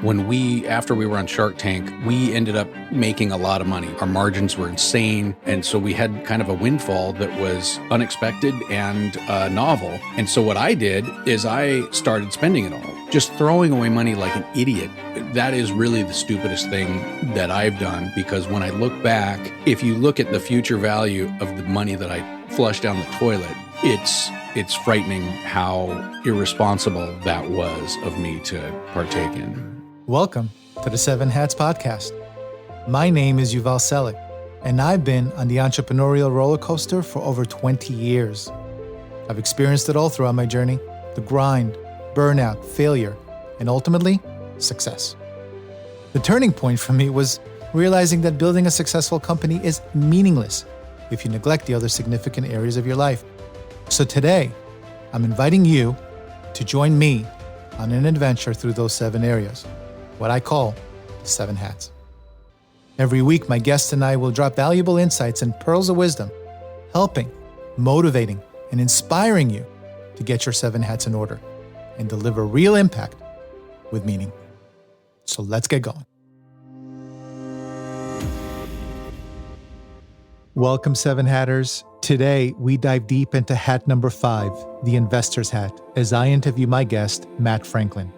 After we were on Shark Tank, we ended up making a lot of money. Our margins were insane. And so we had kind of a windfall that was unexpected and novel. And so what I did is I started spending it all, just throwing away money like an idiot. That is really the stupidest thing that I've done, because when I look back, if you look at the future value of the money that I flushed down the toilet, it's frightening how irresponsible that was of me to partake in. Welcome to the Seven Hats Podcast. My name is Yuval Selik, and I've been on the entrepreneurial roller coaster for over 20 years. I've experienced it all throughout my journey: the grind, burnout, failure, and ultimately, success. The turning point for me was realizing that building a successful company is meaningless if you neglect the other significant areas of your life. So today, I'm inviting you to join me on an adventure through those 7 areas, what I call 7 hats. Every week, my guests and I will drop valuable insights and pearls of wisdom, helping, motivating, and inspiring you to get your 7 hats in order and deliver real impact with meaning. So let's get going. Welcome, 7 Hatters. Today, we dive deep into hat number 5, the investor's hat, as I interview my guest, Matt Franklin.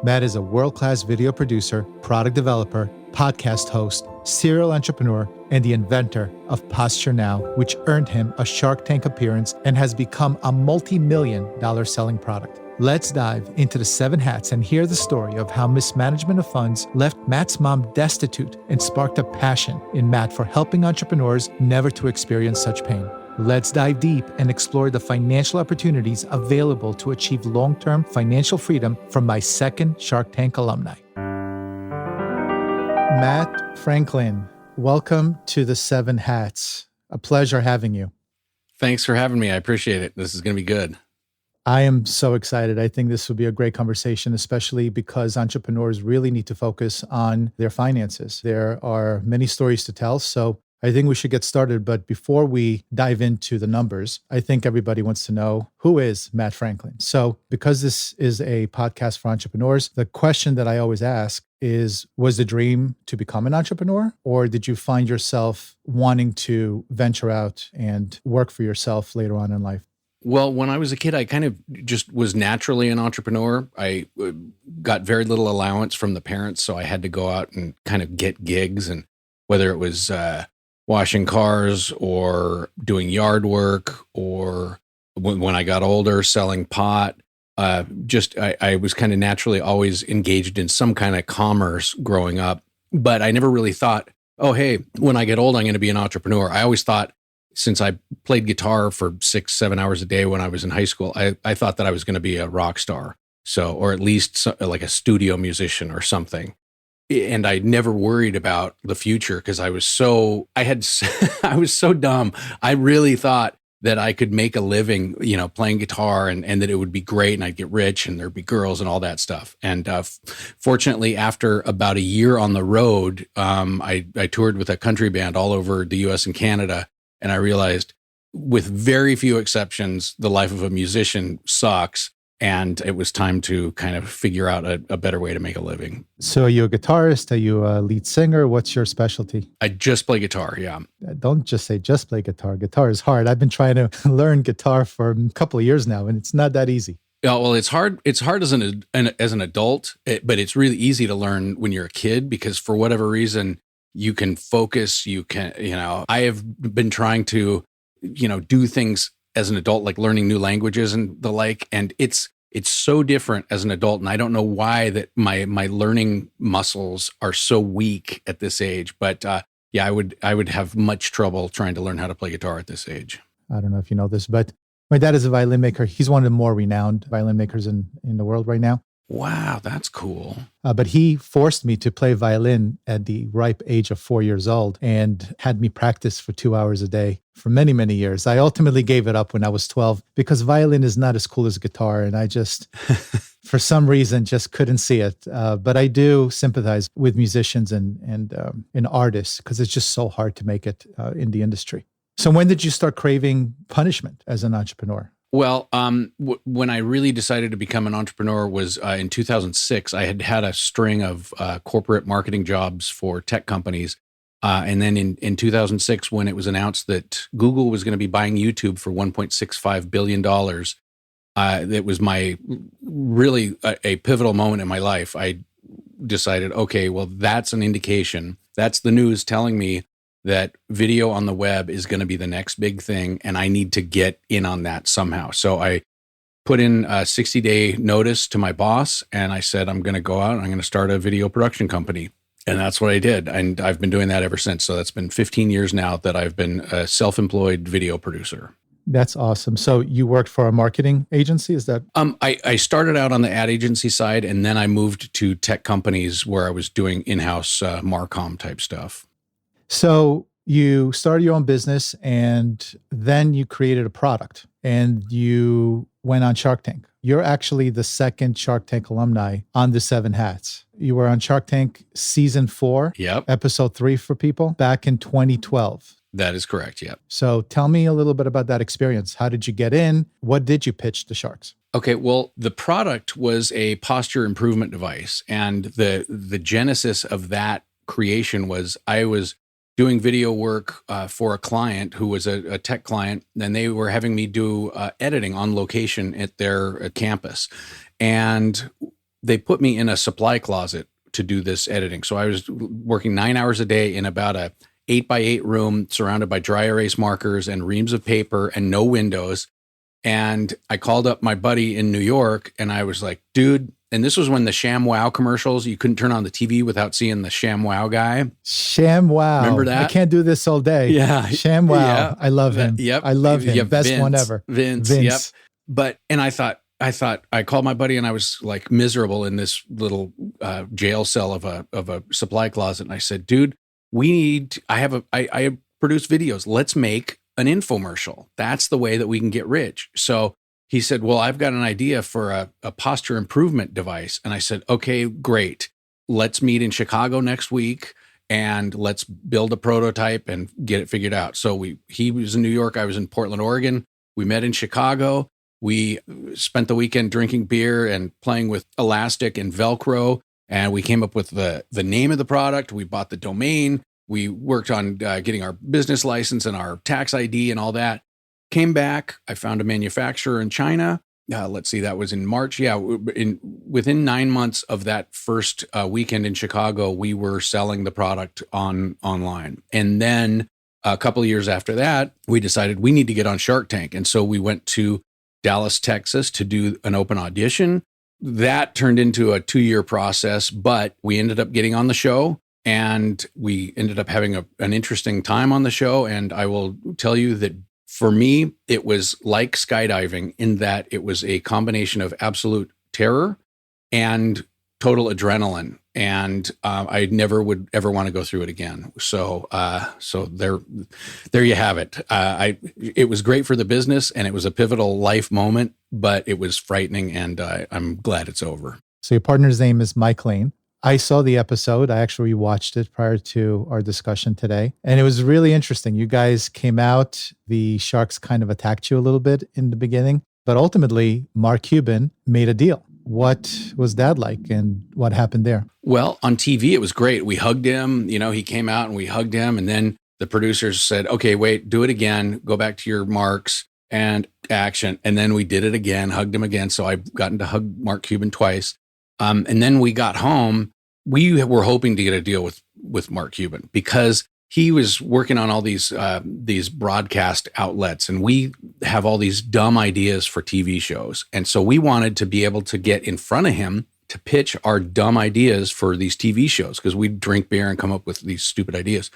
Matt is a world-class video producer, product developer, podcast host, serial entrepreneur, and the inventor of PostureNOW, which earned him a Shark Tank appearance and has become a multi-million-dollar selling product. Let's dive into the 7 hats and hear the story of how mismanagement of funds left Matt's mom destitute and sparked a passion in Matt for helping entrepreneurs never to experience such pain. Let's dive deep and explore the financial opportunities available to achieve long-term financial freedom from my second Shark Tank alumni. Matt Franklin, welcome to the 7 Hats. A pleasure having you. Thanks for having me. I appreciate it. This is going to be good. I am so excited. I think this will be a great conversation, especially because entrepreneurs really need to focus on their finances. There are many stories to tell, so I think we should get started. But before we dive into the numbers, I think everybody wants to know, who is Matt Franklin? So because this is a podcast for entrepreneurs, the question that I always ask is, was the dream to become an entrepreneur? Or did you find yourself wanting to venture out and work for yourself later on in life? Well, when I was a kid, I kind of just was naturally an entrepreneur. I got very little allowance from the parents, so I had to go out and kind of get gigs, and whether it was washing cars or doing yard work, or when I got older, selling pot. I was kind of naturally always engaged in some kind of commerce growing up, but I never really thought, oh, hey, when I get old, I'm going to be an entrepreneur. I always thought, since I played guitar for 6-7 hours a day when I was in high school, I thought that I was going to be a rock star. So, or at least like a studio musician or something. And I never worried about the future because I was so dumb. I really thought that I could make a living, playing guitar, and that it would be great and I'd get rich and there'd be girls and all that stuff. And fortunately, after about a year on the road, I toured with a country band all over the US and Canada. And I realized, with very few exceptions, the life of a musician sucks. And it was time to kind of figure out a better way to make a living. So are you a guitarist? Are you a lead singer? What's your specialty? I just play guitar, yeah. Don't just say just play guitar. Guitar is hard. I've been trying to learn guitar for a couple of years now, and it's not that easy. Yeah, well, it's hard. It's hard as an adult, but it's really easy to learn when you're a kid, because for whatever reason, you can focus, I have been trying to, do things as an adult, like learning new languages and the like. And it's so different as an adult. And I don't know why that my learning muscles are so weak at this age. But I would have much trouble trying to learn how to play guitar at this age. I don't know if you know this, but my dad is a violin maker. He's one of the more renowned violin makers in the world right now. Wow, that's cool. But he forced me to play violin at the ripe age of 4 years old and had me practice for 2 hours a day for many, many years. I ultimately gave it up when I was 12 because violin is not as cool as guitar. And I just, for some reason, just couldn't see it. But I do sympathize with musicians and artists because it's just so hard to make it in the industry. So when did you start craving punishment as an entrepreneur? Well, when I really decided to become an entrepreneur was in 2006. I had had a string of corporate marketing jobs for tech companies. And then in 2006, when it was announced that Google was going to be buying YouTube for $1.65 billion, it was my really a pivotal moment in my life. I decided, okay, well, that's an indication. That's the news telling me that video on the web is going to be the next big thing, and I need to get in on that somehow. So I put in a 60-day notice to my boss, and I said, I'm going to go out and I'm going to start a video production company. And that's what I did. And I've been doing that ever since. So that's been 15 years now that I've been a self-employed video producer. That's awesome. So you worked for a marketing agency? Is that? I started out on the ad agency side, and then I moved to tech companies where I was doing in-house Marcom type stuff. So you started your own business, and then you created a product, and you went on Shark Tank. You're actually the second Shark Tank alumni on the 7 Hats. You were on Shark Tank season 4, Yep. episode 3 for people, back in 2012. That is correct, yep. So tell me a little bit about that experience. How did you get in? What did you pitch the Sharks? Okay, well, the product was a posture improvement device. And the genesis of that creation was I was doing video work for a client who was a tech client, and they were having me do editing on location at their campus. And they put me in a supply closet to do this editing. So I was working 9 hours a day in about a 8x8 room surrounded by dry erase markers and reams of paper and no windows. And I called up my buddy in New York, and I was like, dude, and this was when the ShamWow commercials, you couldn't turn on the TV without seeing the ShamWow guy. ShamWow. Remember that? I can't do this all day. Yeah. ShamWow. Yeah. I love him. Yep. I love him. Yeah, Best Vince, one ever. Vince. Yep. But, and I thought, I called my buddy, and I was like miserable in this little jail cell of a supply closet. And I said, dude, I produce videos. Let's make an infomercial. That's the way that we can get rich. So he said, well, I've got an idea for a posture improvement device. And I said, okay, great. Let's meet in Chicago next week and let's build a prototype and get it figured out. So he was in New York. I was in Portland, Oregon. We met in Chicago. We spent the weekend drinking beer and playing with elastic and Velcro. And we came up with the name of the product. We bought the domain. We worked on getting our business license and our tax ID and all that. Came back. I found a manufacturer in China. Let's see, that was in March. Yeah, within 9 months of that first weekend in Chicago, we were selling the product online. And then a couple of years after that, we decided we need to get on Shark Tank. And so we went to Dallas, Texas to do an open audition. That turned into a 2-year process, but we ended up getting on the show. And we ended up having an interesting time on the show. And I will tell you that for me, it was like skydiving in that it was a combination of absolute terror and total adrenaline. And I never would ever want to go through it again. So there you have it. It was great for the business, and it was a pivotal life moment, but it was frightening, and I'm glad it's over. So your partner's name is Mike Lane. I saw the episode. I actually watched it prior to our discussion today. And it was really interesting. You guys came out. The Sharks kind of attacked you a little bit in the beginning. But ultimately, Mark Cuban made a deal. What was that like, and what happened there? Well, on TV, it was great. We hugged him. He came out and we hugged him. And then the producers said, okay, wait, do it again. Go back to your marks and action. And then we did it again, hugged him again. So I've gotten to hug Mark Cuban twice. And then we got home. We were hoping to get a deal with Mark Cuban because he was working on all these broadcast outlets, and we have all these dumb ideas for TV shows. And so we wanted to be able to get in front of him to pitch our dumb ideas for these TV shows, because we'd drink beer and come up with these stupid ideas.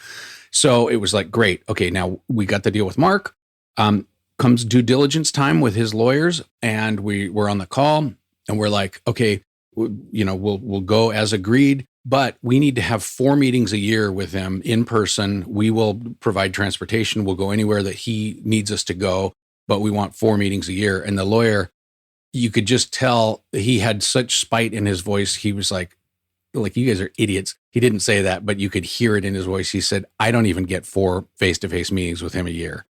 So it was like, great. Okay, now we got the deal with Mark. Comes due diligence time with his lawyers, and we were on the call, and we're like, okay, we'll go as agreed, but we need to have 4 meetings a year with him in person. We will provide transportation. We'll go anywhere that he needs us to go, but we want 4 meetings a year. And the lawyer, you could just tell he had such spite in his voice. He was like, you guys are idiots. He didn't say that, but you could hear it in his voice. He said, I don't even get 4 face-to-face meetings with him a year.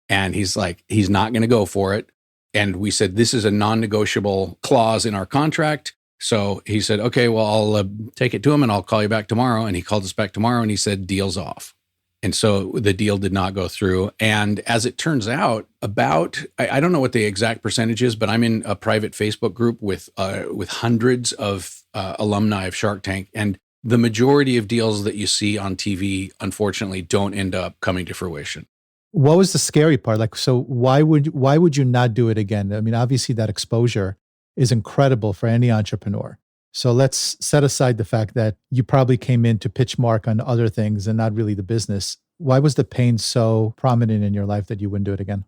And he's like, he's not going to go for it. And we said, this is a non-negotiable clause in our contract. So he said, okay, well, I'll take it to him and I'll call you back tomorrow. And he called us back tomorrow and he said, deal's off. And so the deal did not go through. And as it turns out, I don't know what the exact percentage is, but I'm in a private Facebook group with hundreds of alumni of Shark Tank. And the majority of deals that you see on TV, unfortunately, don't end up coming to fruition. What was the scary part? Like, so why would you not do it again? I mean, obviously that exposure is incredible for any entrepreneur. So let's set aside the fact that you probably came in to pitch Mark on other things and not really the business. Why was the pain so prominent in your life that you wouldn't do it again?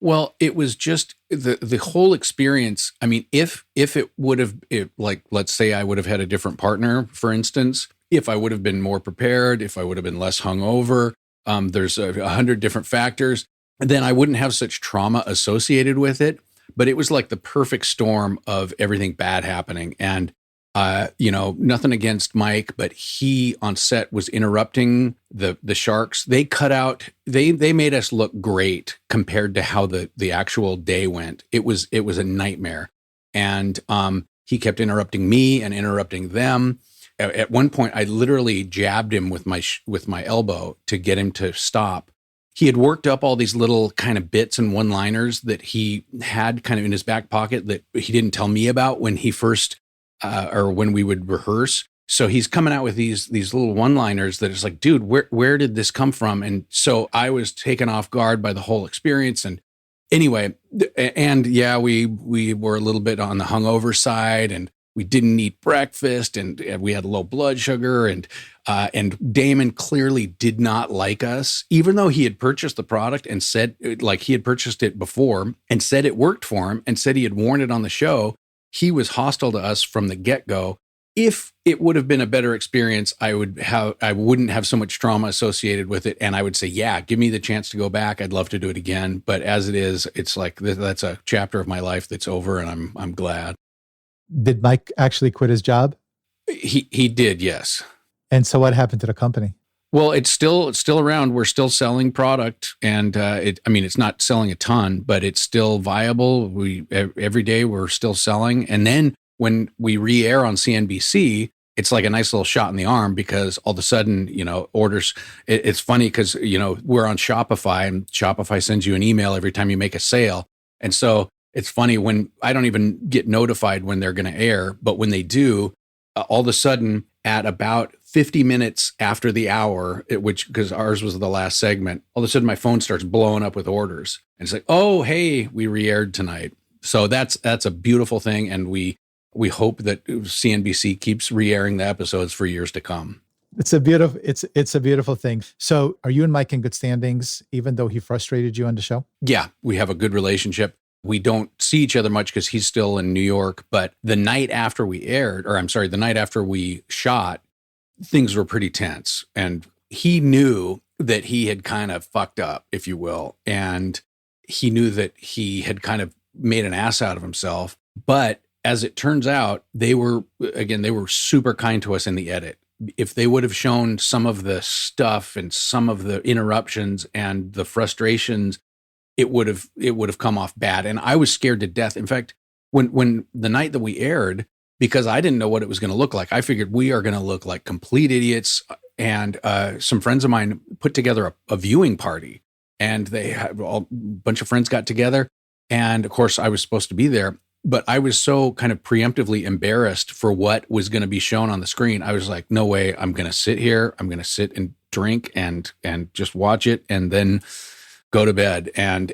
Well, it was just the whole experience. I mean, if it would have, like, let's say I would have had a different partner, for instance, if I would have been more prepared, if I would have been less hungover, there's 100 different factors, then I wouldn't have such trauma associated with it. But it was like the perfect storm of everything bad happening. And nothing against Mike, but he on set was interrupting the sharks. They cut out, they made us look great compared to how the actual day went. It was a nightmare. And he kept interrupting me and interrupting them. At one point, I literally jabbed him with my elbow to get him to stop. He had worked up all these little kind of bits and one-liners that he had kind of in his back pocket that he didn't tell me about when he first or when we would rehearse. So he's coming out with these little one-liners that it's like, dude, where did this come from? And so I was taken off guard by the whole experience. And anyway, and yeah, we were a little bit on the hungover side, and we didn't eat breakfast, and we had low blood sugar, and Damon clearly did not like us, even though he had purchased the product and said, like, he had purchased it before and said it worked for him and said he had worn it on the show. He was hostile to us from the get-go. If it would have been a better experience, I wouldn't have so much trauma associated with it. And I would say, yeah, give me the chance to go back. I'd love to do it again. But as it is, it's like, that's a chapter of my life that's over, and I'm glad. Did Mike actually quit his job? He did, yes. And so what happened to the company? Well, it's still around. We're still selling product, and it's not selling a ton, but it's still viable. Every day we're still selling. And then when we re-air on CNBC, it's like a nice little shot in the arm, because all of a sudden, orders. It's funny because we're on Shopify, and Shopify sends you an email every time you make a sale, and so it's funny when I don't even get notified when they're going to air, but when they do, all of a sudden at about 50 minutes after the hour, because ours was the last segment, all of a sudden my phone starts blowing up with orders. And it's like, oh, hey, we re-aired tonight. So that's a beautiful thing. And we hope that CNBC keeps re-airing the episodes for years to come. It's a beautiful thing. So are you and Mike in good standings, even though he frustrated you on the show? Yeah, we have a good relationship. We don't see each other much because he's still in New York. But the night after the night after we shot, things were pretty tense. And he knew that he had kind of fucked up, if you will. And he knew that he had kind of made an ass out of himself. But as it turns out, they were super kind to us in the edit. If they would have shown some of the stuff and some of the interruptions and the frustrations, it would have come off bad. And I was scared to death. In fact, when the night that we aired, because I didn't know what it was going to look like, I figured we are going to look like complete idiots. And some friends of mine put together a viewing party, and they had a bunch of friends got together. And of course, I was supposed to be there, but I was so kind of preemptively embarrassed for what was going to be shown on the screen. I was like, no way, I'm going to sit here. I'm going to sit and drink and just watch it, and then go to bed. And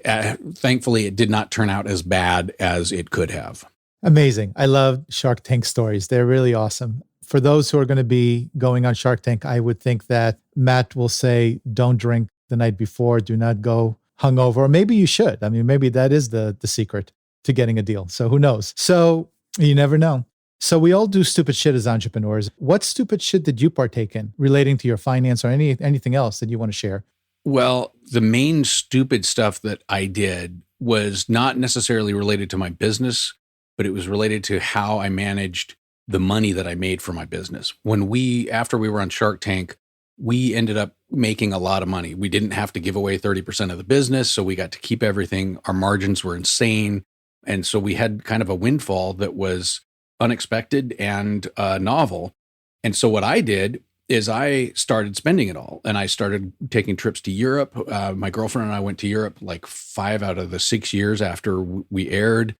thankfully, it did not turn out as bad as it could have. Amazing. I love Shark Tank stories. They're really awesome. For those who are going to be going on Shark Tank, I would think that Matt will say, don't drink the night before. Do not go hungover. Or maybe you should. I mean, maybe that is the secret to getting a deal. So who knows? So you never know. So we all do stupid shit as entrepreneurs. What stupid shit did you partake in relating to your finance or anything else that you want to share? Well, the main stupid stuff that I did was not necessarily related to my business, but it was related to how I managed the money that I made for my business. After we were on Shark Tank, we ended up making a lot of money. We didn't have to give away 30% of the business, so we got to keep everything. Our margins were insane. And so we had kind of a windfall that was unexpected and novel. And so what I did is I started spending it all, and I started taking trips to Europe. My girlfriend and I went to Europe like 5 out of the 6 years after we aired,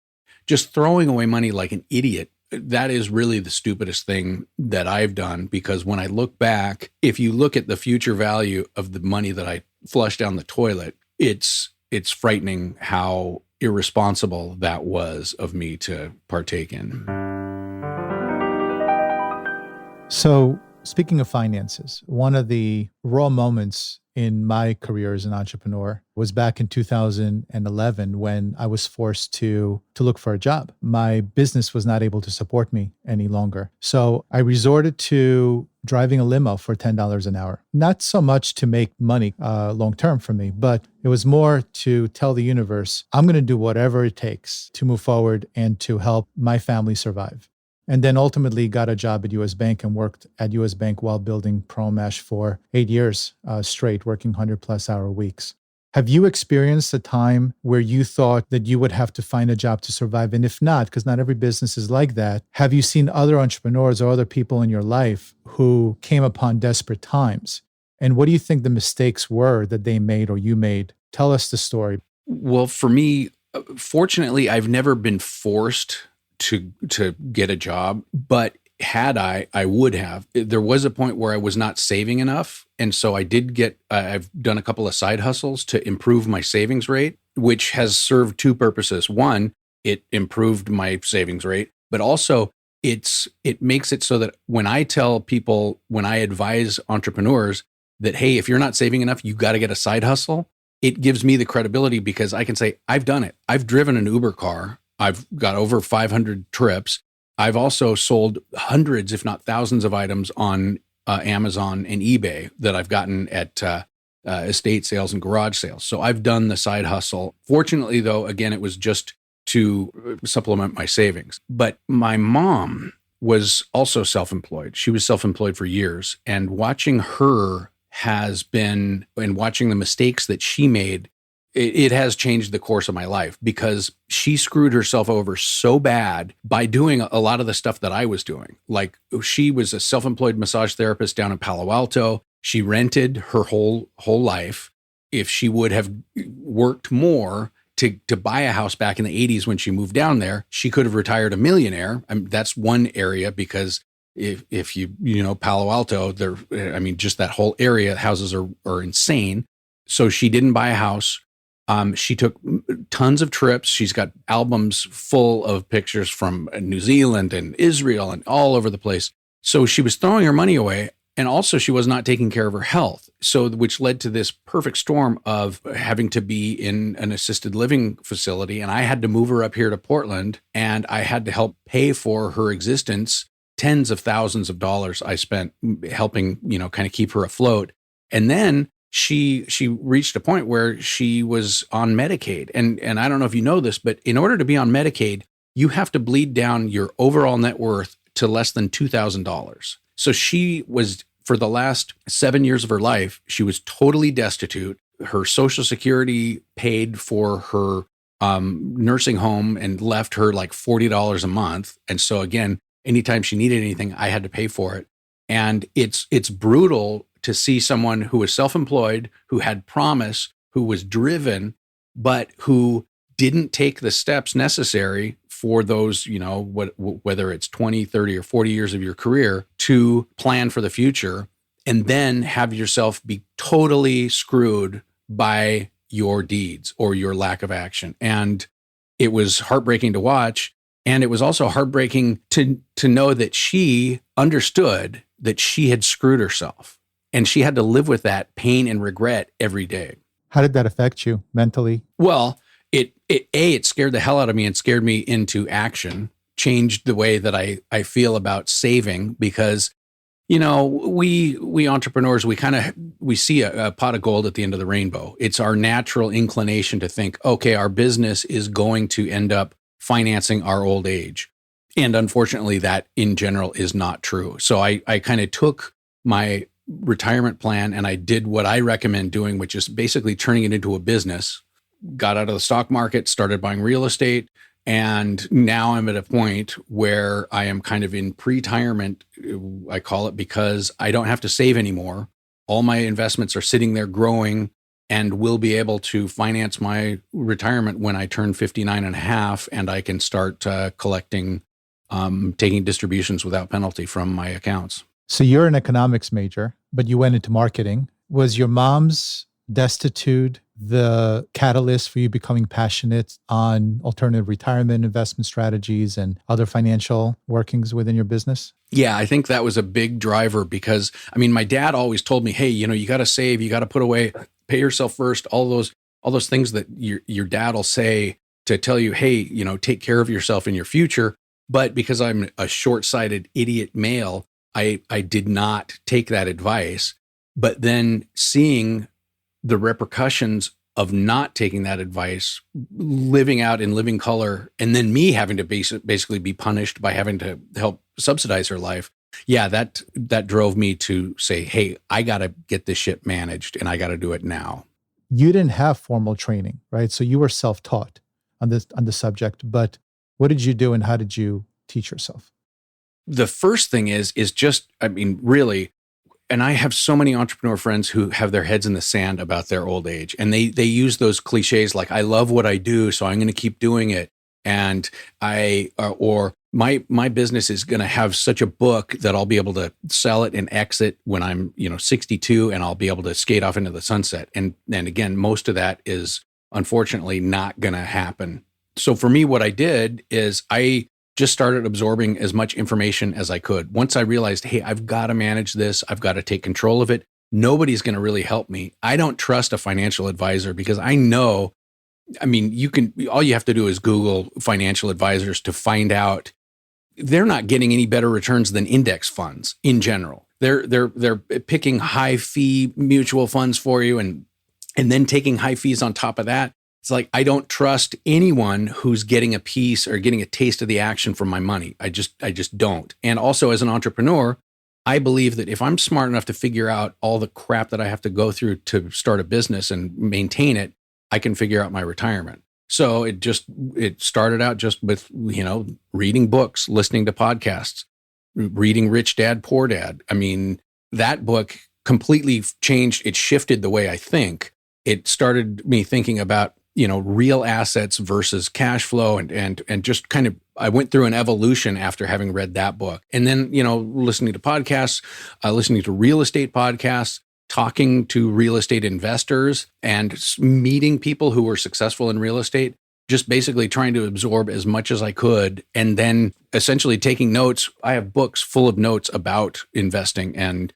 just throwing away money like an idiot. That is really the stupidest thing that I've done, because when I look back, if you look at the future value of the money that I flushed down the toilet, it's frightening how irresponsible that was of me to partake in. So, speaking of finances, one of the raw moments in my career as an entrepreneur was back in 2011 when I was forced to look for a job. My business was not able to support me any longer. So I resorted to driving a limo for $10 an hour. Not so much to make money long term for me, but it was more to tell the universe, I'm going to do whatever it takes to move forward and to help my family survive. And then ultimately got a job at US Bank and worked at US Bank while building ProMesh for 8 years straight, working 100+ hour weeks. Have you experienced a time where you thought that you would have to find a job to survive? And if not, because not every business is like that, have you seen other entrepreneurs or other people in your life who came upon desperate times? And what do you think the mistakes were that they made or you made? Tell us the story. Well, for me, fortunately, I've never been forced to get a job, but had I would have. There was a point where I was not saving enough. And so I did I've done a couple of side hustles to improve my savings rate, which has served two purposes. One, it improved my savings rate, but also it makes it so that when I tell people, when I advise entrepreneurs that, hey, if you're not saving enough, you got to get a side hustle, it gives me the credibility because I can say, I've done it. I've driven an Uber car. I've got over 500 trips. I've also sold hundreds, if not thousands of items on Amazon and eBay that I've gotten at estate sales and garage sales. So I've done the side hustle. Fortunately, though, again, it was just to supplement my savings. But my mom was also self-employed. She was self-employed for years. And watching her and watching the mistakes that she made, it has changed the course of my life, because she screwed herself over so bad by doing a lot of the stuff that I was doing. Like, she was a self-employed massage therapist down in Palo Alto. She rented her whole life. If she would have worked more to buy a house back in the 80s when she moved down there, she could have retired a millionaire. I mean, that's one area, because if you know Palo Alto, just that whole area, houses are insane. So she didn't buy a house. She took tons of trips. She's got albums full of pictures from New Zealand and Israel and all over the place. So she was throwing her money away. And also she was not taking care of her health. So, which led to this perfect storm of having to be in an assisted living facility. And I had to move her up here to Portland, and I had to help pay for her existence. Tens of thousands of dollars I spent helping, kind of keep her afloat. And then she reached a point where she was on Medicaid. And I don't know if you know this, but in order to be on Medicaid, you have to bleed down your overall net worth to less than $2,000. So she was, for the last 7 years of her life, she was totally destitute. Her Social Security paid for her nursing home and left her like $40 a month. And so again, anytime she needed anything, I had to pay for it. And it's brutal to see someone who was self-employed, who had promise, who was driven, but who didn't take the steps necessary for those, whether it's 20, 30, or 40 years of your career, to plan for the future, and then have yourself be totally screwed by your deeds or your lack of action. And it was heartbreaking to watch. And it was also heartbreaking to know that she understood that she had screwed herself, and she had to live with that pain and regret every day. How did that affect you mentally? Well, it scared the hell out of me and scared me into action, changed the way that I feel about saving, because, we entrepreneurs, we see a pot of gold at the end of the rainbow. It's our natural inclination to think, okay, our business is going to end up financing our old age. And unfortunately, that in general is not true. So I kind of took my retirement plan and I did what I recommend doing, which is basically turning it into a business. Got out of the stock market, started buying real estate, And now I'm at a point where I am kind of in pre-retirement, I call it, because I don't have to save anymore. All my investments are sitting there growing and will be able to finance my retirement when I turn 59 and a half, and I can start collecting, taking distributions without penalty from my accounts. So you're an economics major, but you went into marketing. Was your mom's destitute the catalyst for you becoming passionate on alternative retirement investment strategies and other financial workings within your business? Yeah, I think that was a big driver because, I mean, my dad always told me, hey, you got to save, you got to put away, pay yourself first, all those things that your dad will say to tell you, hey, take care of yourself in your future. But because I'm a short-sighted idiot male, I did not take that advice. But then seeing the repercussions of not taking that advice, living out in living color, and then me having to basically be punished by having to help subsidize her life. Yeah, that drove me to say, hey, I got to get this shit managed and I got to do it now. You didn't have formal training, right? So you were self-taught on the subject, but what did you do and how did you teach yourself? The first thing is just, I mean, really, and I have so many entrepreneur friends who have their heads in the sand about their old age. And they use those cliches like, I love what I do, so I'm going to keep doing it. And or my business is going to have such a book that I'll be able to sell it and exit when I'm, 62, and I'll be able to skate off into the sunset. And again, most of that is unfortunately not going to happen. So for me, what I did is I just started absorbing as much information as I could. Once I realized, hey, I've got to manage this, I've got to take control of it. Nobody's going to really help me. I don't trust a financial advisor because I know, I mean, all you have to do is Google financial advisors to find out they're not getting any better returns than index funds in general. They're picking high fee mutual funds for you and then taking high fees on top of that. It's like, I don't trust anyone who's getting a piece or getting a taste of the action from my money. I just don't. And also as an entrepreneur, I believe that if I'm smart enough to figure out all the crap that I have to go through to start a business and maintain it, I can figure out my retirement. So it started out just with, reading books, listening to podcasts, reading Rich Dad, Poor Dad. I mean, that book completely changed. It shifted the way I think. It started me thinking about, real assets versus cash flow and just kind of, I went through an evolution after having read that book. And then, listening to podcasts, listening to real estate podcasts, talking to real estate investors and meeting people who were successful in real estate, just basically trying to absorb as much as I could. And then essentially taking notes. I have books full of notes about investing and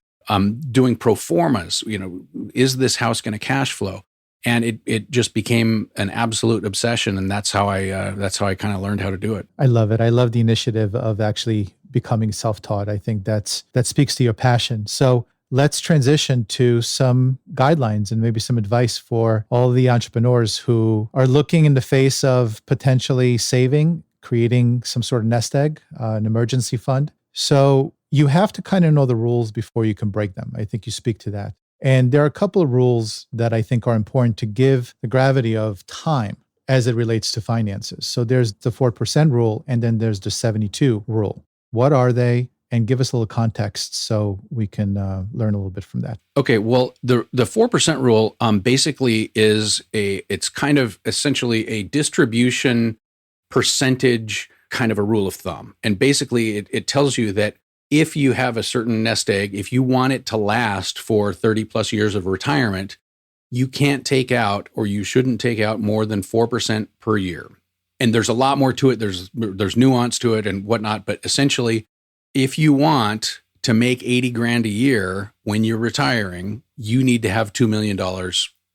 doing pro formas. Is this house going to cash flow? And it just became an absolute obsession, and that's how I kind of learned how to do it. I love it. I love the initiative of actually becoming self-taught. I think that speaks to your passion. So let's transition to some guidelines and maybe some advice for all the entrepreneurs who are looking in the face of potentially saving, creating some sort of nest egg, an emergency fund. So you have to kind of know the rules before you can break them. I think you speak to that. And there are a couple of rules that I think are important to give the gravity of time as it relates to finances. So there's the 4% rule, and then there's the 72 rule. What are they? And give us a little context so we can learn a little bit from that. Okay, well, the 4% rule basically it's kind of essentially a distribution percentage kind of a rule of thumb. And basically it tells you that if you have a certain nest egg, if you want it to last for 30 plus years of retirement, you can't take out, or you shouldn't take out, more than 4% per year. And there's a lot more to it. There's nuance to it and whatnot. But essentially, if you want to make 80 grand a year when you're retiring, you need to have $2 million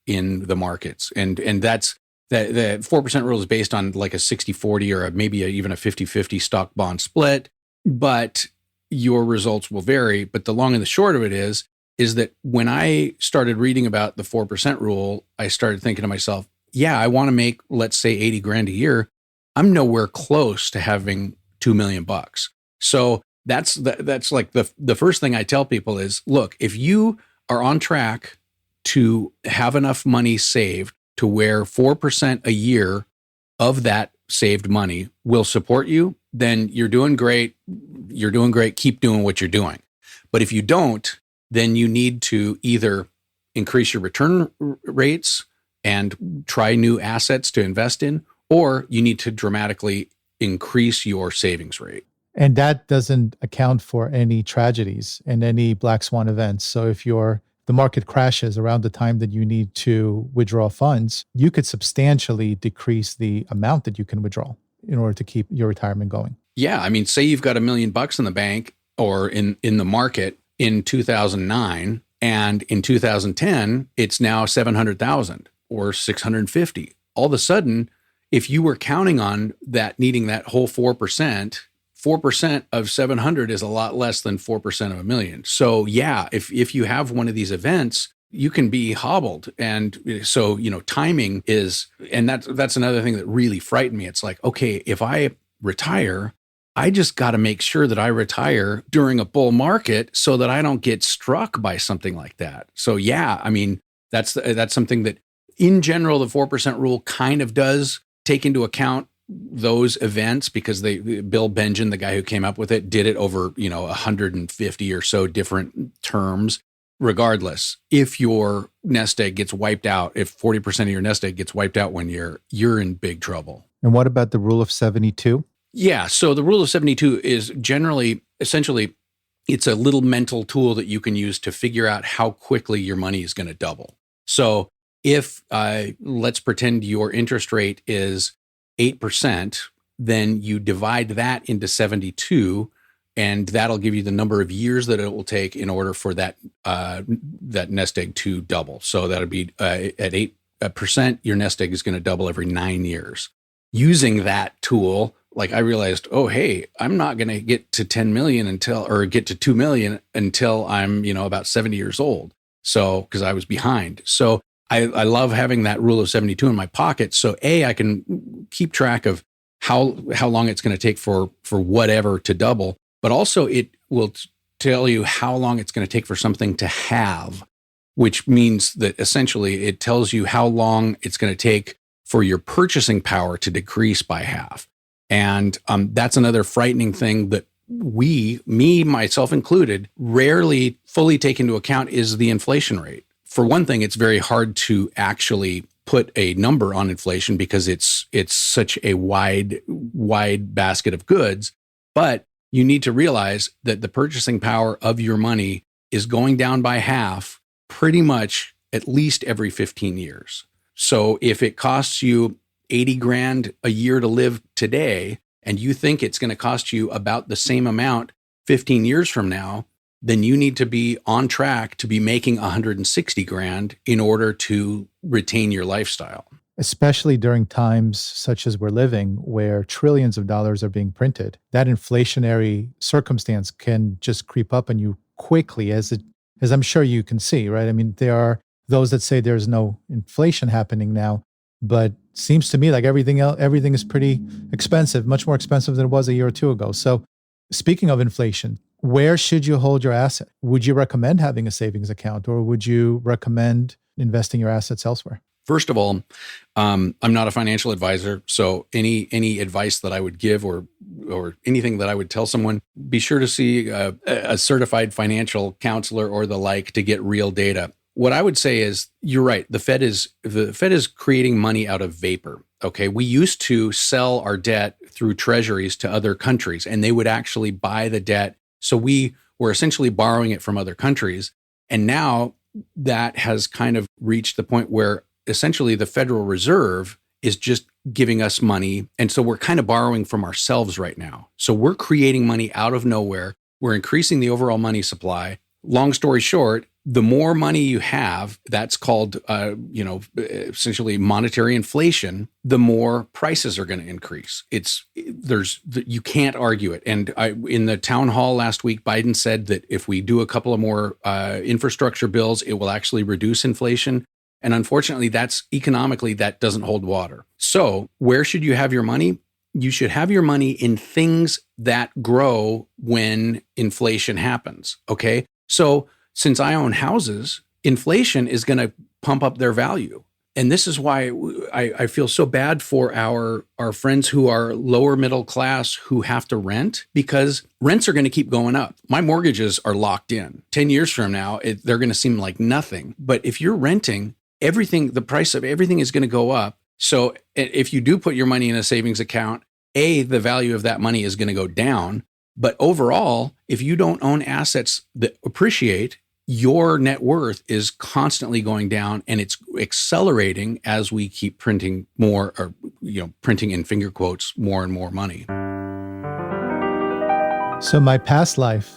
in the markets. And that's the 4% rule is based on like a 60-40 or maybe even a 50-50 stock bond split. But your results will vary. But the long and the short of it is that when I started reading about the 4% rule, I started thinking to myself, yeah, I want to make, let's say, 80 grand a year. I'm nowhere close to having $2 million. So that's like the first thing I tell people is, look, if you are on track to have enough money saved to where 4% a year of that saved money will support you, then you're doing great. You're doing great. Keep doing what you're doing. But if you don't, then you need to either increase your return rates and try new assets to invest in, or you need to dramatically increase your savings rate. And that doesn't account for any tragedies and any black swan events. So if the market crashes around the time that you need to withdraw funds, you could substantially decrease the amount that you can withdraw in order to keep your retirement going. Yeah. I mean, say you've got $1 million in the bank or in the market in 2009, and in 2010, it's now 700,000 or 650. All of a sudden, if you were counting on that, needing that whole 4% of 700 is a lot less than 4% of $1 million. So yeah, if you have one of these events, you can be hobbled. And so, timing is, and that's another thing that really frightened me. It's like, okay, if I retire, I just got to make sure that I retire during a bull market so that I don't get struck by something like that. So yeah, I mean, that's something that in general, the 4% rule kind of does take into account those events, because Bill Benjamin, the guy who came up with it, did it over, 150 or so different terms. Regardless, if your nest egg gets wiped out, if 40% of your nest egg gets wiped out one year, you're in big trouble. And what about the rule of 72? Yeah. So the rule of 72 is essentially, it's a little mental tool that you can use to figure out how quickly your money is going to double. So if let's pretend your interest rate is 8%, then you divide that into 72, and that'll give you the number of years that it will take in order for that nest egg to double. So that'll be at 8%, your nest egg is going to double every 9 years. Using that tool, like I realized, oh, hey, I'm not going to get to 10 million get to 2 million until I'm, about 70 years old. So, because I was behind. So I love having that rule of 72 in my pocket. So I can keep track of how long it's going to take for whatever to double, but also it will tell you how long it's going to take for something to halve, which means that essentially it tells you how long it's going to take for your purchasing power to decrease by half. And that's another frightening thing that myself included, rarely fully take into account is the inflation rate. For one thing, it's very hard to actually put a number on inflation because it's such a wide basket of goods. But you need to realize that the purchasing power of your money is going down by half pretty much at least every 15 years. So if it costs you 80 grand a year to live today, and you think it's going to cost you about the same amount 15 years from now, then you need to be on track to be making 160 grand in order to retain your lifestyle. Especially during times such as we're living, where trillions of dollars are being printed, that inflationary circumstance can just creep up on you quickly, as I'm sure you can see, right? I mean, there are those that say there's no inflation happening now, but seems to me like everything is pretty expensive, much more expensive than it was a year or two ago. So speaking of inflation, where should you hold your asset? Would you recommend having a savings account, or would you recommend investing your assets elsewhere? First of all, I'm not a financial advisor, so any advice that I would give or anything that I would tell someone, be sure to see a certified financial counselor or the like to get real data. What I would say is, you're right. The Fed is creating money out of vapor. Okay, we used to sell our debt through treasuries to other countries, and they would actually buy the debt. So we were essentially borrowing it from other countries. And now that has kind of reached the point where essentially the Federal Reserve is just giving us money. And so we're kind of borrowing from ourselves right now. So we're creating money out of nowhere. We're increasing the overall money supply. Long story short, the more money you have, that's called, essentially monetary inflation, the more prices are going to increase. You can't argue it. And in the town hall last week, Biden said that if we do a couple of more infrastructure bills, it will actually reduce inflation. And unfortunately, that doesn't hold water. So where should you have your money? You should have your money in things that grow when inflation happens. Okay. So since I own houses, inflation is going to pump up their value. And this is why I feel so bad for our friends who are lower middle class who have to rent, because rents are going to keep going up. My mortgages are locked in. 10 years from now, they're going to seem like nothing. But if you're renting, the price of everything is going to go up. So if you do put your money in a savings account, the value of that money is going to go down. But overall, if you don't own assets that appreciate, your net worth is constantly going down, and it's accelerating as we keep printing more, or printing in finger quotes, more and more money. So my past life,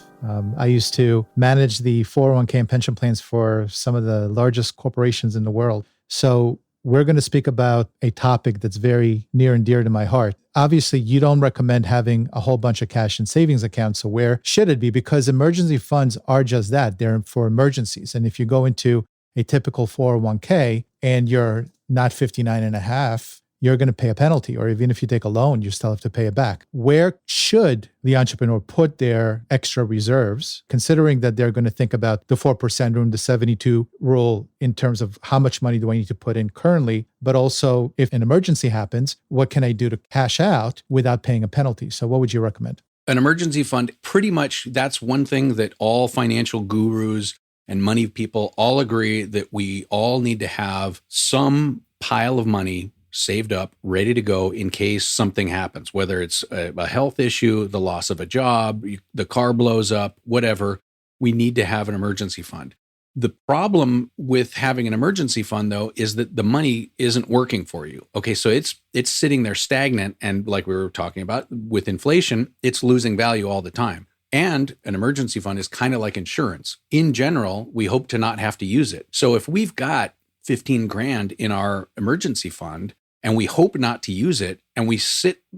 I used to manage the 401k and pension plans for some of the largest corporations in the world. So we're going to speak about a topic that's very near and dear to my heart. Obviously, you don't recommend having a whole bunch of cash in savings accounts. So where should it be? Because emergency funds are just that. They're for emergencies. And if you go into a typical 401k and you're not 59 and a half, you're going to pay a penalty. Or even if you take a loan, you still have to pay it back. Where should the entrepreneur put their extra reserves, considering that they're going to think about the 4% room, the 72 rule in terms of how much money do I need to put in currently, but also if an emergency happens, what can I do to cash out without paying a penalty? So what would you recommend? An emergency fund, pretty much that's one thing that all financial gurus and money people all agree that we all need to have some pile of money saved up, ready to go in case something happens, whether it's a health issue, the loss of a job, the car blows up, whatever. We need to have an emergency fund. The problem with having an emergency fund, though, is that the money isn't working for you. Okay, so it's sitting there stagnant, and like we were talking about with inflation, it's losing value all the time. And an emergency fund is kind of like insurance. In general, we hope to not have to use it. So if we've got 15 grand in our emergency fund, and we hope not to use it, and we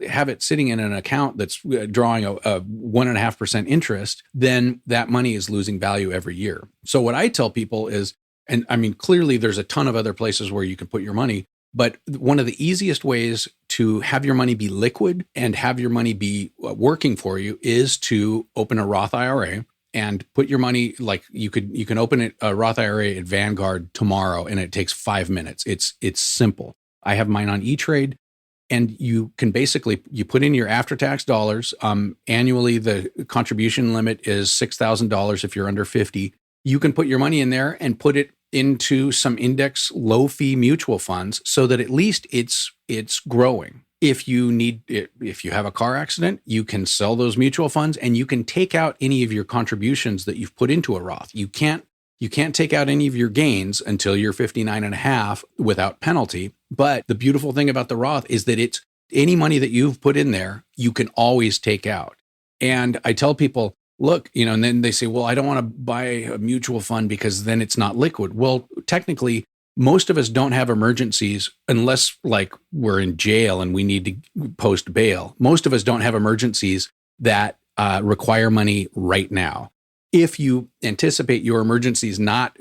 have it sitting in an account that's drawing a 1.5% interest, then that money is losing value every year. So what I tell people is, and I mean, clearly there's a ton of other places where you can put your money, but one of the easiest ways to have your money be liquid and have your money be working for you is to open a Roth IRA and put your money, like you can open a Roth IRA at Vanguard tomorrow, and it takes 5 minutes. It's simple. I have mine on E-Trade, and you can basically, you put in your after-tax dollars. Annually, the contribution limit is $6,000 if you're under 50. You can put your money in there and put it into some index low-fee mutual funds so that at least it's growing. If you have a car accident, you can sell those mutual funds, and you can take out any of your contributions that you've put into a Roth. You can't take out any of your gains until you're 59 and a half without penalty. But the beautiful thing about the Roth is that it's any money that you've put in there, you can always take out. And I tell people, look, and then they say, well, I don't want to buy a mutual fund because then it's not liquid. Well, technically, most of us don't have emergencies unless like we're in jail and we need to post bail. Most of us don't have emergencies that require money right now. If you anticipate your emergencies not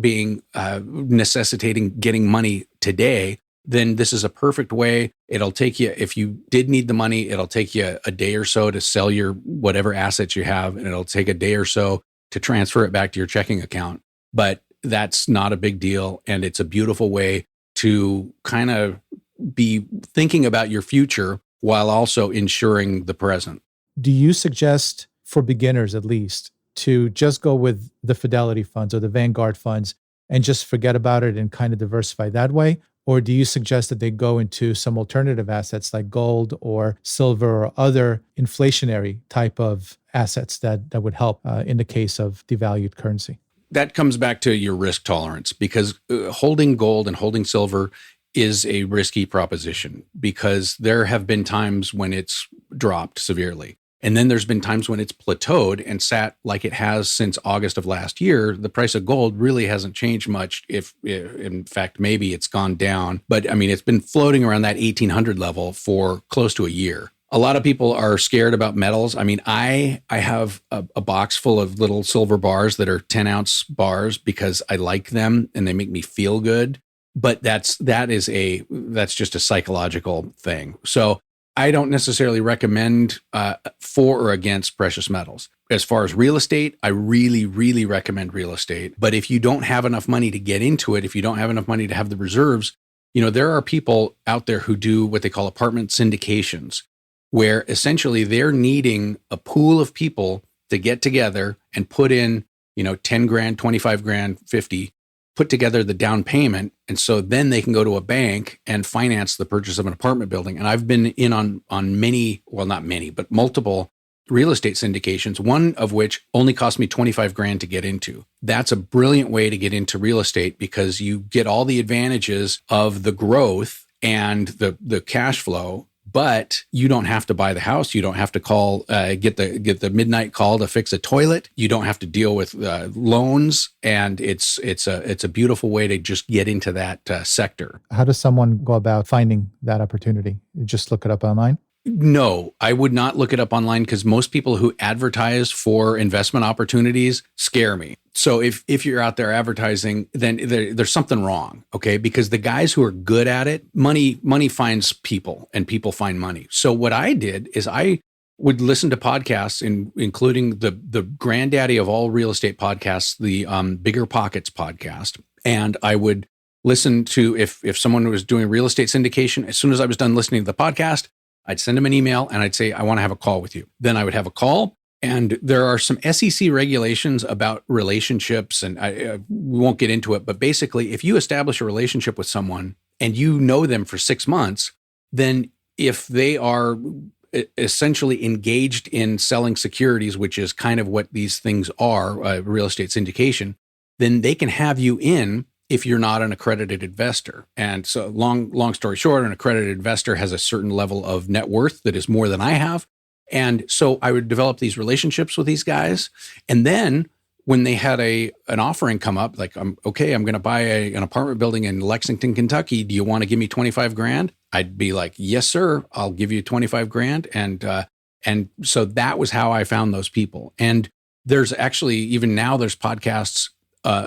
being necessitating getting money today, then this is a perfect way. It'll take you, if you did need the money, it'll take you a day or so to sell your whatever assets you have, and it'll take a day or so to transfer it back to your checking account. But that's not a big deal, and it's a beautiful way to kind of be thinking about your future while also ensuring the present. Do you suggest, for beginners at least, to just go with the Fidelity funds or the Vanguard funds and just forget about it and kind of diversify that way? Or do you suggest that they go into some alternative assets like gold or silver or other inflationary type of assets that would help in the case of devalued currency? That comes back to your risk tolerance, because holding gold and holding silver is a risky proposition, because there have been times when it's dropped severely. And then there's been times when it's plateaued and sat like it has since August of last year. The price of gold really hasn't changed much. If in fact, maybe it's gone down, but I mean, it's been floating around that 1800 level for close to a year. A lot of people are scared about metals. I mean, I have a box full of little silver bars that are 10-ounce bars because I like them and they make me feel good. But that's just a psychological thing. So I don't necessarily recommend for or against precious metals. as far as real estate, I really, really recommend real estate. But if you don't have enough money to get into it, if you don't have enough money to have the reserves, there are people out there who do what they call apartment syndications, where essentially they're needing a pool of people to get together and put in, 10 grand, 25 grand, 50, put together the down payment. And so then they can go to a bank and finance the purchase of an apartment building. And I've been in on many, well, not many, but multiple real estate syndications, one of which only cost me 25 grand to get into. That's a brilliant way to get into real estate because you get all the advantages of the growth and the cash flow, but you don't have to buy the house. You don't have to call, get the midnight call to fix a toilet. You don't have to deal with loans, and it's a beautiful way to just get into that sector. How does someone go about finding that opportunity? You just look it up online? No, I would not look it up online because most people who advertise for investment opportunities scare me. So if you're out there advertising, then there's something wrong, okay? Because the guys who are good at it, money finds people and people find money. So what I did is I would listen to podcasts, including the granddaddy of all real estate podcasts, the Bigger Pockets podcast. And I would listen to, if someone was doing real estate syndication, as soon as I was done listening to the podcast, I'd send them an email and I'd say, I want to have a call with you. Then I would have a call. And there are some SEC regulations about relationships, and we won't get into it. But basically, if you establish a relationship with someone and you know them for 6 months, then if they are essentially engaged in selling securities, which is kind of what these things are, real estate syndication, then they can have you in if you're not an accredited investor. And so long story short, an accredited investor has a certain level of net worth that is more than I have. And so I would develop these relationships with these guys. And then when they had an offering come up, like, I'm going to buy an apartment building in Lexington, Kentucky. Do you want to give me 25 grand? I'd be like, yes, sir. I'll give you 25 grand. And so that was how I found those people. And there's actually, even now there's podcasts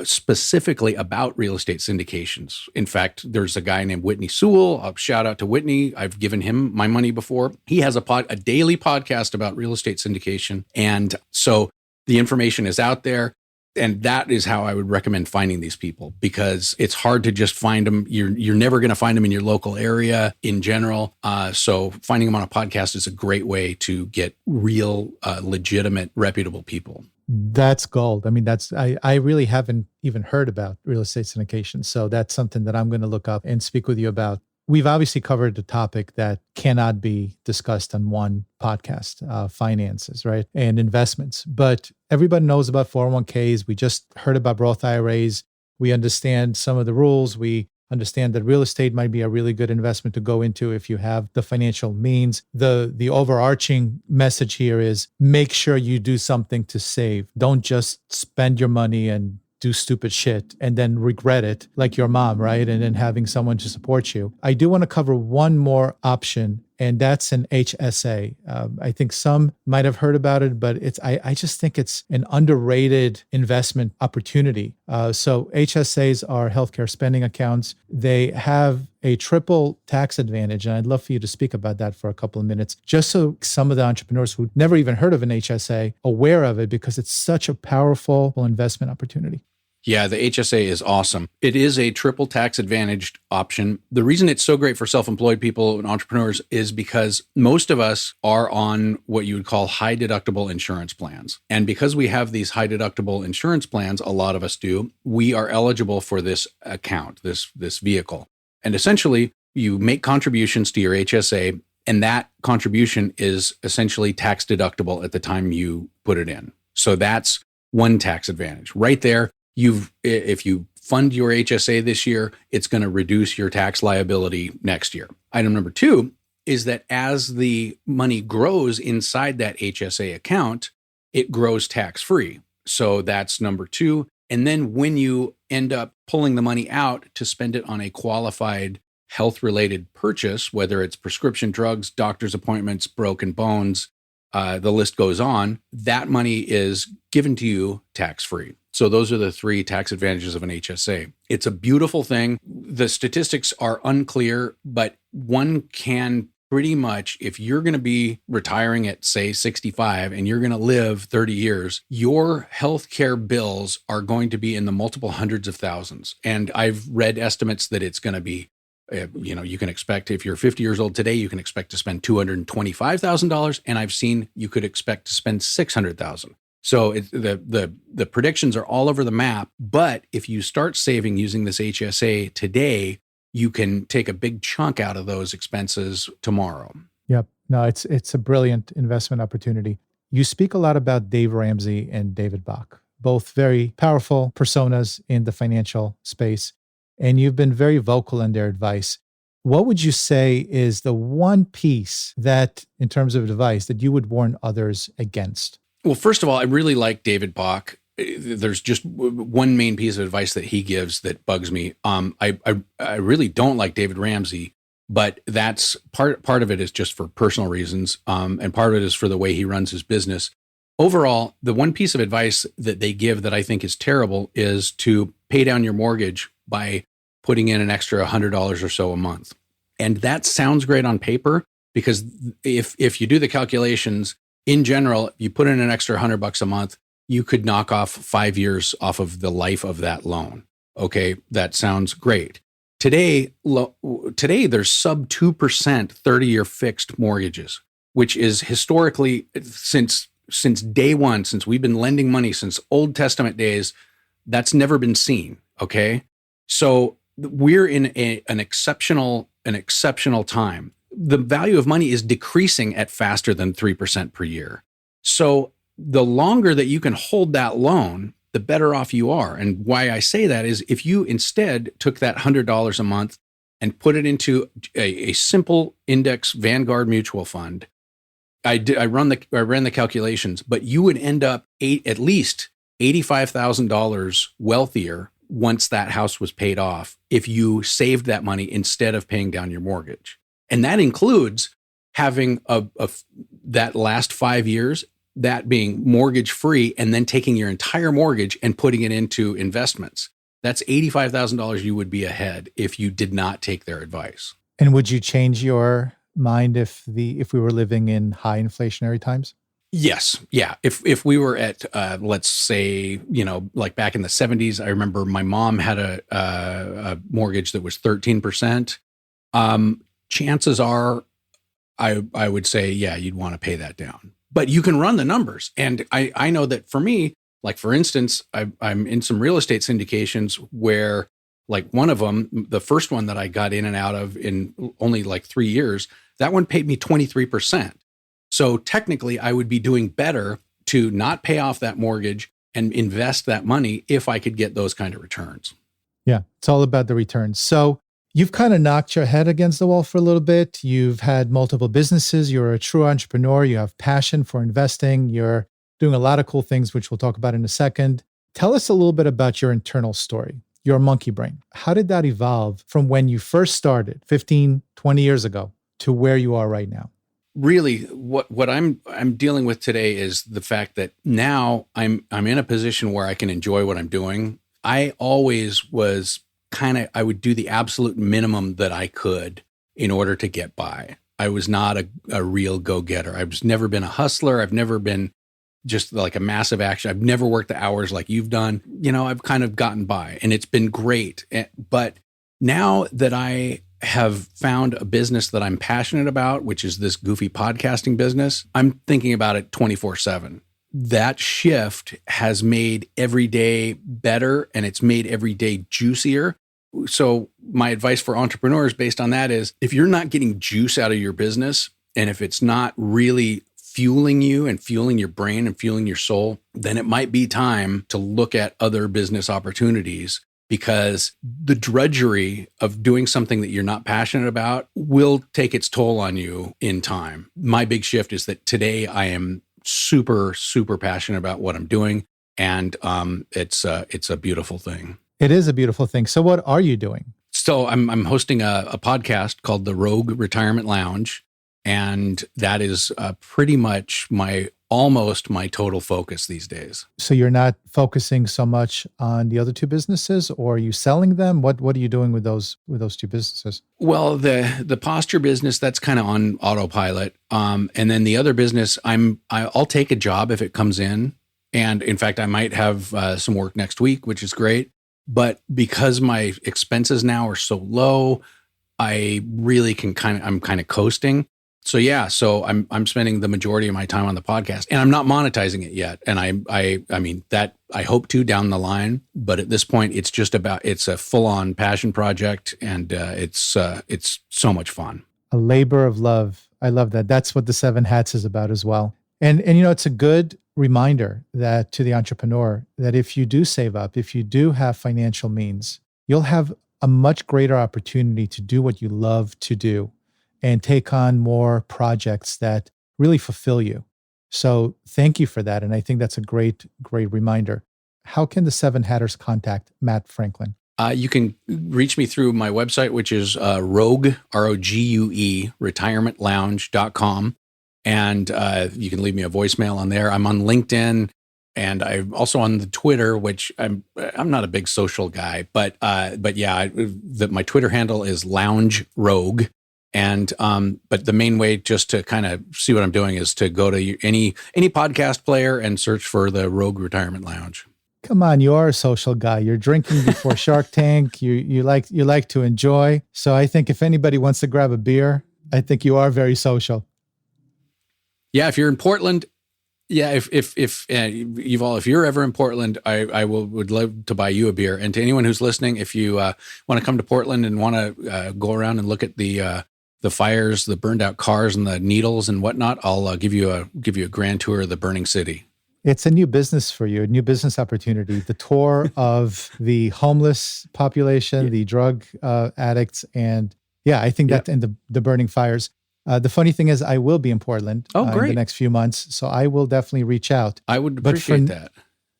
specifically about real estate syndications. In fact, there's a guy named Whitney Sewell. A shout out to Whitney. I've given him my money before. He has a daily podcast about real estate syndication. And so the information is out there. And that is how I would recommend finding these people, because it's hard to just find them. You're never going to find them in your local area in general. So finding them on a podcast is a great way to get real, legitimate, reputable people. That's gold. I mean, I really haven't even heard about real estate syndication. So that's something that I'm going to look up and speak with you about. We've obviously covered a topic that cannot be discussed on one podcast, finances, right? And investments. But everybody knows about 401ks. We just heard about Roth IRAs. We understand some of the rules. We understand that real estate might be a really good investment to go into if you have the financial means. The overarching message here is make sure you do something to save. Don't just spend your money and do stupid shit and then regret it like your mom, right? And then having someone to support you. I do want to cover one more option, and that's an HSA. I think some might have heard about it, but I just think it's an underrated investment opportunity. So HSAs are healthcare spending accounts. They have a triple tax advantage, and I'd love for you to speak about that for a couple of minutes, just so some of the entrepreneurs who never even heard of an HSA aware of it, because it's such a powerful investment opportunity. Yeah, the HSA is awesome. It is a triple tax advantaged option. The reason it's so great for self-employed people and entrepreneurs is because most of us are on what you would call high deductible insurance plans. And because we have these high deductible insurance plans, a lot of us do, we are eligible for this account, this vehicle. And essentially, you make contributions to your HSA, and that contribution is essentially tax deductible at the time you put it in. So that's one tax advantage. Right there, if you fund your HSA this year, it's going to reduce your tax liability next year. Item number 2 is that as the money grows inside that HSA account, it grows tax-free. So that's number 2. And then when you end up pulling the money out to spend it on a qualified health-related purchase, whether it's prescription drugs, doctor's appointments, broken bones, the list goes on, that money is given to you tax-free. So those are the 3 tax advantages of an HSA. It's a beautiful thing. The statistics are unclear, but one can pretty much if you're going to be retiring at, say, 65 and you're going to live 30 years, your healthcare bills are going to be in the multiple hundreds of thousands. And I've read estimates that it's going to be, you can expect if you're 50 years old today, you can expect to spend $225,000. And I've seen you could expect to spend $600,000. So the predictions are all over the map. But if you start saving using this HSA today, you can take a big chunk out of those expenses tomorrow. Yep. No, it's a brilliant investment opportunity. You speak a lot about Dave Ramsey and David Bach, both very powerful personas in the financial space, and you've been very vocal in their advice. What would you say is the one piece that, in terms of advice, that you would warn others against? Well, first of all, I really like David Bach. There's just one main piece of advice that he gives that bugs me. I really don't like David Ramsey, but that's part of it is just for personal reasons, and part of it is for the way he runs his business. Overall, the one piece of advice that they give that I think is terrible is to pay down your mortgage by putting in an extra $100 or so a month. And that sounds great on paper because if you do the calculations, in general, you put in an extra $100 a month, you could knock off 5 years off of the life of that loan. Okay, that sounds great. Today there's sub 2% 30-year fixed mortgages, which is historically since day one, since we've been lending money since Old Testament days, that's never been seen. Okay, so we're in an exceptional time. The value of money is decreasing at faster than 3% per year. So the longer that you can hold that loan, the better off you are. And why I say that is if you instead took that $100 a month and put it into a simple index Vanguard mutual fund, I ran the calculations, but you would end up at least $85,000 wealthier once that house was paid off if you saved that money instead of paying down your mortgage. And that includes having that last 5 years, that being mortgage free, and then taking your entire mortgage and putting it into investments. That's $85,000 you would be ahead if you did not take their advice. And would you change your mind if we were living in high inflationary times? Yes. Yeah. If we were at, let's say, like back in the 70s, I remember my mom had a mortgage that was 13%. Chances are, I would say, yeah, you'd want to pay that down. But you can run the numbers. And I know that for me, like for instance, I'm in some real estate syndications where like one of them, the first one that I got in and out of in only like 3 years, that one paid me 23%. So technically I would be doing better to not pay off that mortgage and invest that money if I could get those kind of returns. Yeah, it's all about the returns. So you've kind of knocked your head against the wall for a little bit. You've had multiple businesses. You're a true entrepreneur. You have passion for investing. You're doing a lot of cool things, which we'll talk about in a second. Tell us a little bit about your internal story, your monkey brain. How did that evolve from when you first started 15, 20 years ago to where you are right now? Really, what I'm dealing with today is the fact that now I'm in a position where I can enjoy what I'm doing. I always was I would do the absolute minimum that I could in order to get by. I was not a real go-getter. I've never been a hustler. I've never been just like a massive action. I've never worked the hours like you've done. I've kind of gotten by and it's been great. But now that I have found a business that I'm passionate about, which is this goofy podcasting business, I'm thinking about it 24/7. That shift has made every day better and it's made every day juicier. So my advice for entrepreneurs based on that is if you're not getting juice out of your business and if it's not really fueling you and fueling your brain and fueling your soul, then it might be time to look at other business opportunities because the drudgery of doing something that you're not passionate about will take its toll on you in time. My big shift is that today I am super, super passionate about what I'm doing. And it's a beautiful thing. It is a beautiful thing. So what are you doing? So I'm hosting a podcast called the Rogue Retirement Lounge. And that is pretty much my almost my total focus these days. So you're not focusing so much on the other two businesses, or are you selling them? What are you doing with those two businesses? Well, the posture business, that's kind of on autopilot. And then the other business, I'll take a job if it comes in. And in fact, I might have some work next week, which is great. But because my expenses now are so low, I really I'm kind of coasting. So yeah, so I'm spending the majority of my time on the podcast, and I'm not monetizing it yet. And I mean that I hope to down the line, but at this point, it's a full on passion project, and it's so much fun. A labor of love. I love that. That's what the 7 Hats is about as well. And it's a good reminder that to the entrepreneur that if you do save up, if you do have financial means, you'll have a much greater opportunity to do what you love to do and take on more projects that really fulfill you. So thank you for that. And I think that's a great reminder. How can the 7 Hatters contact Matt Franklin? You can reach me through my website, which is Rogue, ROGUE, retirementlounge.com. And you can leave me a voicemail on there. I'm on LinkedIn, and I'm also on the Twitter, which I'm not a big social guy, but yeah, my Twitter handle is Lounge Rogue. And but the main way just to kind of see what I'm doing is to go to any podcast player and search for the Rogue Retirement Lounge. Come on, you are a social guy. You're drinking before Shark Tank. You like to enjoy. So I think if anybody wants to grab a beer, I think you are very social. Yeah, if you're in Portland, yeah, if Yuval, if you're ever in Portland, I would love to buy you a beer. And to anyone who's listening, if you want to come to Portland and want to go around and look at the fires, the burned out cars, and the needles and whatnot, I'll give you a grand tour of the burning city. It's a new business for you, a new business opportunity. The tour of the homeless population, the drug addicts, and yeah, I think that and the burning fires. The funny thing is, I will be in Portland in the next few months, so I will definitely reach out. I would appreciate that.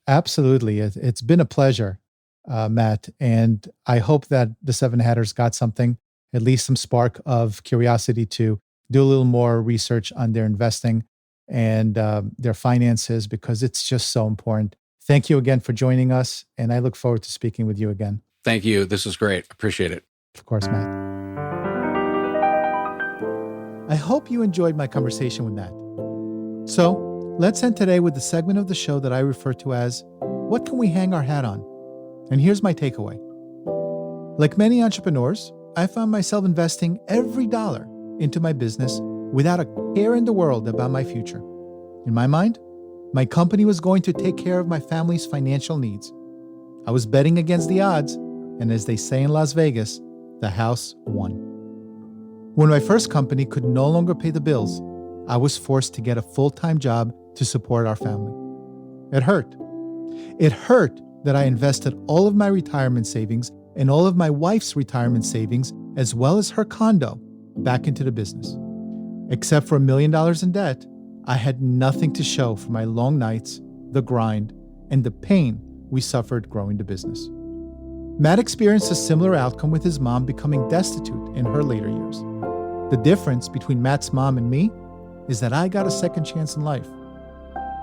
Absolutely. It's been a pleasure, Matt, and I hope that the 7 Hatters got something, at least some spark of curiosity to do a little more research on their investing and their finances, because it's just so important. Thank you again for joining us, and I look forward to speaking with you again. Thank you. This was great. Appreciate it. Of course, Matt. I hope you enjoyed my conversation with Matt. So let's end today with the segment of the show that I refer to as, what can we hang our hat on? And here's my takeaway. Like many entrepreneurs, I found myself investing every dollar into my business without a care in the world about my future. In my mind, my company was going to take care of my family's financial needs. I was betting against the odds, and as they say in Las Vegas, the house won. When my first company could no longer pay the bills, I was forced to get a full-time job to support our family. It hurt. It hurt that I invested all of my retirement savings and all of my wife's retirement savings, as well as her condo, back into the business. Except for $1 million in debt, I had nothing to show for my long nights, the grind, and the pain we suffered growing the business. Matt experienced a similar outcome with his mom becoming destitute in her later years. The difference between Matt's mom and me is that I got a second chance in life.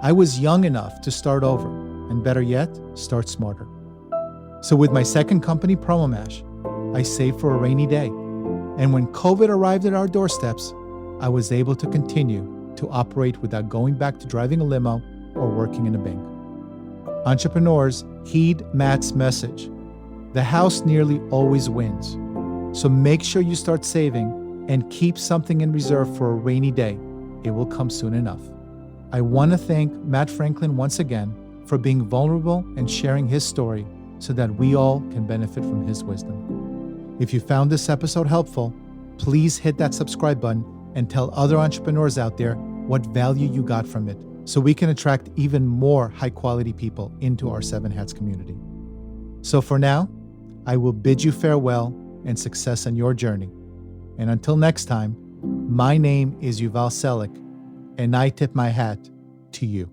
I was young enough to start over, and better yet, start smarter. So with my second company, PromoMash, I saved for a rainy day. And when COVID arrived at our doorsteps, I was able to continue to operate without going back to driving a limo or working in a bank. Entrepreneurs, heed Matt's message. The house nearly always wins. So make sure you start saving and keep something in reserve for a rainy day. It will come soon enough. I want to thank Matt Franklin once again for being vulnerable and sharing his story so that we all can benefit from his wisdom. If you found this episode helpful, please hit that subscribe button and tell other entrepreneurs out there what value you got from it, so we can attract even more high-quality people into our 7 Hats community. So for now, I will bid you farewell and success on your journey. And until next time, my name is Yuval Selik, and I tip my hat to you.